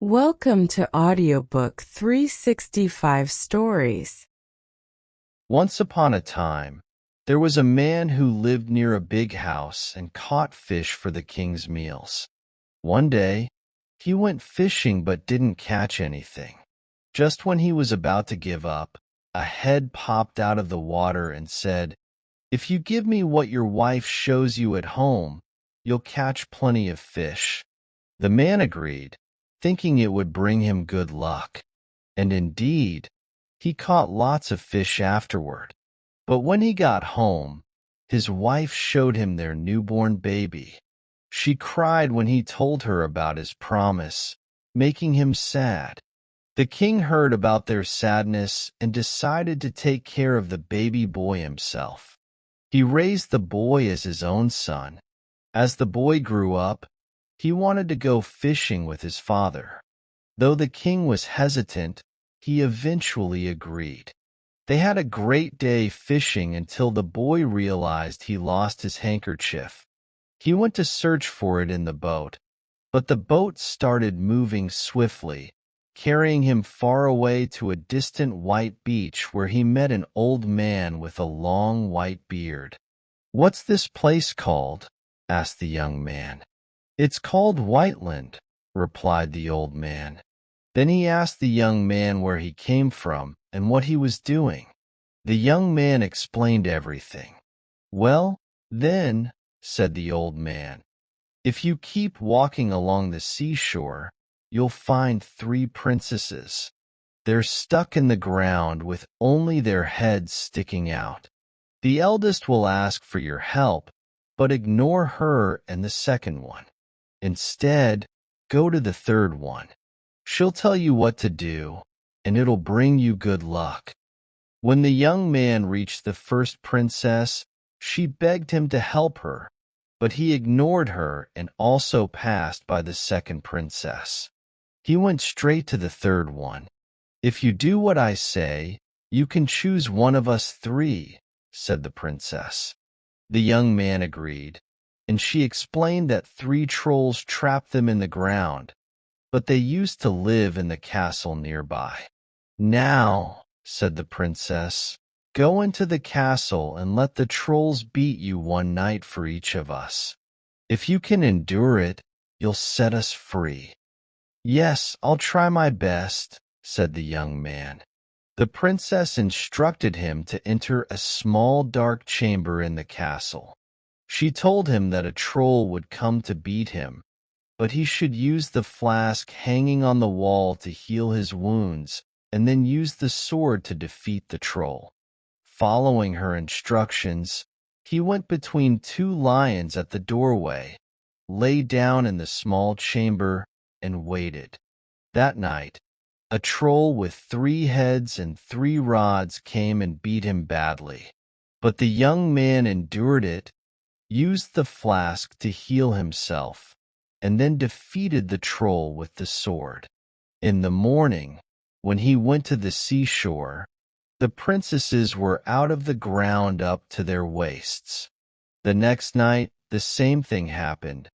Welcome to Audiobook 365 Stories. Once upon a time, there was a man who lived near a big house and caught fish for the king's meals. One day, he went fishing but didn't catch anything. Just when he was about to give up, a head popped out of the water and said, "If you give me what your wife shows you at home, you'll catch plenty of fish." The man agreed, thinking it would bring him good luck. And indeed, he caught lots of fish afterward. But when he got home, his wife showed him their newborn baby. She cried when he told her about his promise, making him sad. The king heard about their sadness and decided to take care of the baby boy himself. He raised the boy as his own son. As the boy grew up, he wanted to go fishing with his father. Though the king was hesitant, he eventually agreed. They had a great day fishing until the boy realized he lost his handkerchief. He went to search for it in the boat, but the boat started moving swiftly, carrying him far away to a distant white beach where he met an old man with a long white beard. "What's this place called?" asked the young man. "It's called Whiteland," replied the old man. Then he asked the young man where he came from and what he was doing. The young man explained everything. "Well, then," said the old man, "if you keep walking along the seashore, you'll find 3 princesses. They're stuck in the ground with only their heads sticking out. The eldest will ask for your help, but ignore her and the second one. Instead, go to the third one. She'll tell you what to do, and it'll bring you good luck." When the young man reached the first princess, she begged him to help her, but he ignored her and also passed by the second princess. He went straight to the third one. "If you do what I say, you can choose one of us 3, said the princess. The young man agreed, and she explained that 3 trolls trapped them in the ground, but they used to live in the castle nearby. "Now," said the princess, "go into the castle and let the trolls beat you one night for each of us. If you can endure it, you'll set us free." "Yes, I'll try my best," said the young man. The princess instructed him to enter a small dark chamber in the castle. She told him that a troll would come to beat him, but he should use the flask hanging on the wall to heal his wounds and then use the sword to defeat the troll. Following her instructions, he went between 2 lions at the doorway, lay down in the small chamber, and waited. That night, a troll with 3 heads and 3 rods came and beat him badly. But the young man endured it, used the flask to heal himself, and then defeated the troll with the sword. In the morning, when he went to the seashore, the princesses were out of the ground up to their waists. The next night, the same thing happened,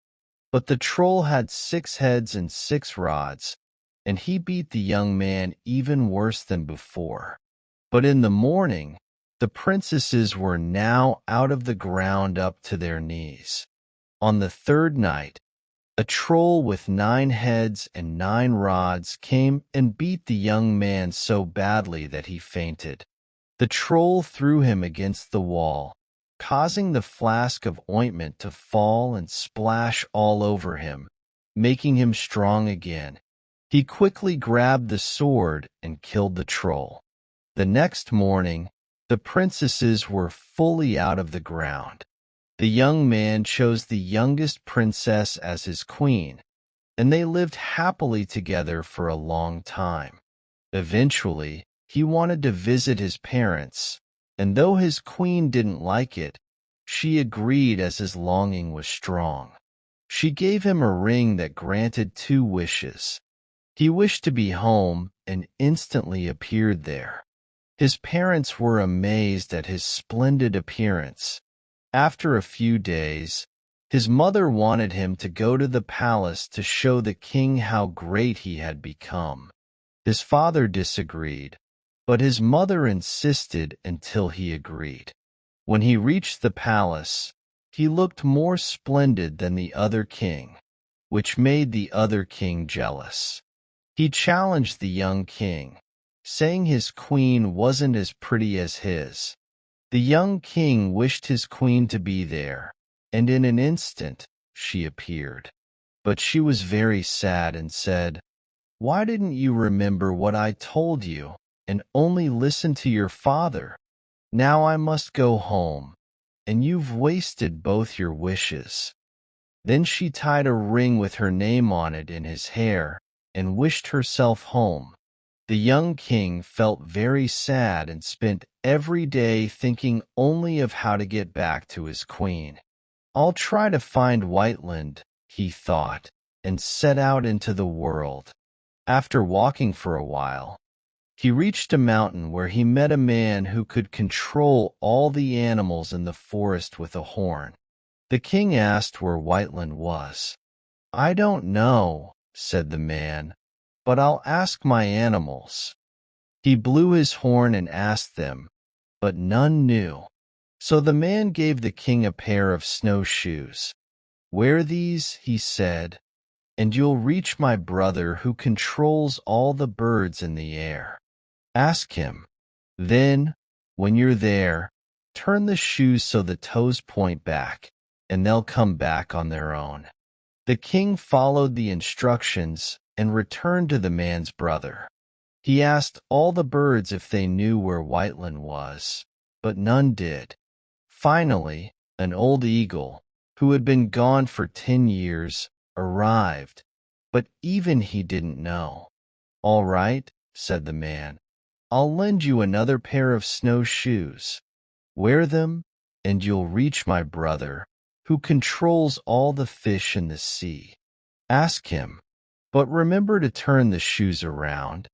but the troll had 6 heads and 6 rods, and he beat the young man even worse than before. But in the morning, the princesses were now out of the ground up to their knees. On the 3rd night, a troll with 9 heads and 9 rods came and beat the young man so badly that he fainted. The troll threw him against the wall, causing the flask of ointment to fall and splash all over him, making him strong again. He quickly grabbed the sword and killed the troll. The next morning, the princesses were fully out of the ground. The young man chose the youngest princess as his queen, and they lived happily together for a long time. Eventually, he wanted to visit his parents, and though his queen didn't like it, she agreed as his longing was strong. She gave him a ring that granted 2 wishes. He wished to be home and instantly appeared there. His parents were amazed at his splendid appearance. After a few days, His mother wanted him to go to the palace to show the king how great he had become. His father disagreed, but his mother insisted until he agreed. When he reached the palace, he looked more splendid than the other king, which made the other king jealous. He challenged the young king, saying his queen wasn't as pretty as his. The young king wished his queen to be there, and in an instant she appeared. But she was very sad and said, "Why didn't you remember what I told you, and only listen to your father? Now I must go home, and you've wasted both your wishes." Then she tied a ring with her name on it in his hair, and wished herself home. The young king felt very sad and spent every day thinking only of how to get back to his queen. "I'll try to find Whiteland," he thought, and set out into the world. After walking for a while, he reached a mountain where he met a man who could control all the animals in the forest with a horn. The king asked where Whiteland was. "I don't know," said the man, "but I'll ask my animals." He blew his horn and asked them, but none knew. So the man gave the king a pair of snowshoes. "Wear these," he said, "and you'll reach my brother who controls all the birds in the air. Ask him. Then, when you're there, turn the shoes so the toes point back, and they'll come back on their own." The king followed the instructions and returned to the man's brother. He asked all the birds if they knew where Whiteland was, but none did. Finally, an old eagle, who had been gone for 10 years, arrived, but even he didn't know. "All right," said the man, "I'll lend you another pair of snowshoes. Wear them, and you'll reach my brother, who controls all the fish in the sea. Ask him, but remember to turn the shoes around."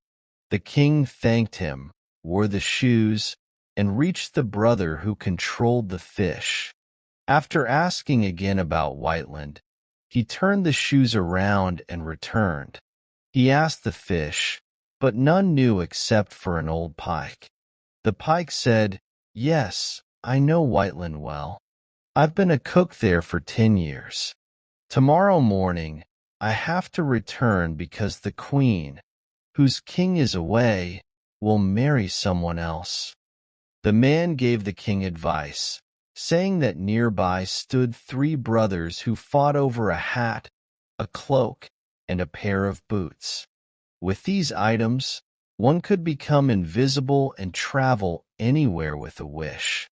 The king thanked him, wore the shoes, and reached the brother who controlled the fish. After asking again about Whiteland, he turned the shoes around and returned. He asked the fish, but none knew except for an old pike. The pike said, "Yes, I know Whiteland well. I've been a cook there for 10 years. Tomorrow morning, I have to return because the queen, whose king is away, will marry someone else." The man gave the king advice, saying that nearby stood 3 brothers who fought over a hat, a cloak, and a pair of boots. With these items, one could become invisible and travel anywhere with a wish.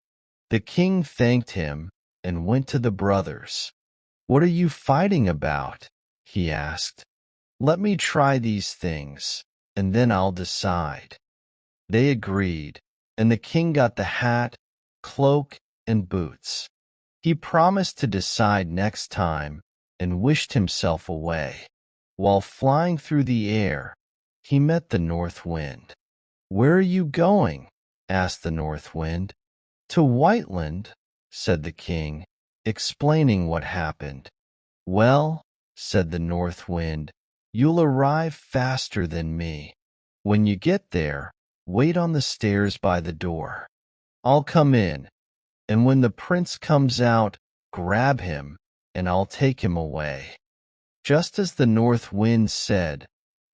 The king thanked him and went to the brothers. "What are you fighting about?" he asked. "Let me try these things, and then I'll decide." They agreed, and the king got the hat, cloak, and boots. He promised to decide next time and wished himself away. While flying through the air, he met the north wind. "Where are you going?" asked the north wind. "To Whiteland," said the king, explaining what happened. "Well," said the north wind, "you'll arrive faster than me. When you get there, wait on the stairs by the door. I'll come in, and when the prince comes out, grab him, and I'll take him away." Just as the north wind said,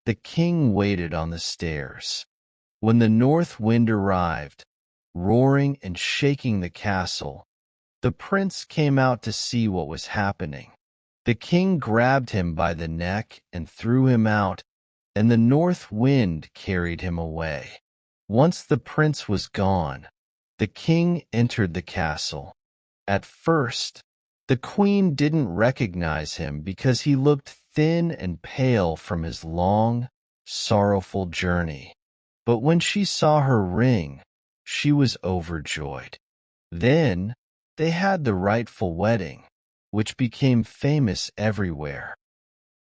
the king waited on the stairs. When the north wind arrived, roaring and shaking the castle, the prince came out to see what was happening. The king grabbed him by the neck and threw him out, and the north wind carried him away. Once the prince was gone, the king entered the castle. At first, the queen didn't recognize him because he looked thin and pale from his long, sorrowful journey. But when she saw her ring, she was overjoyed. Then they had the rightful wedding, which became famous everywhere.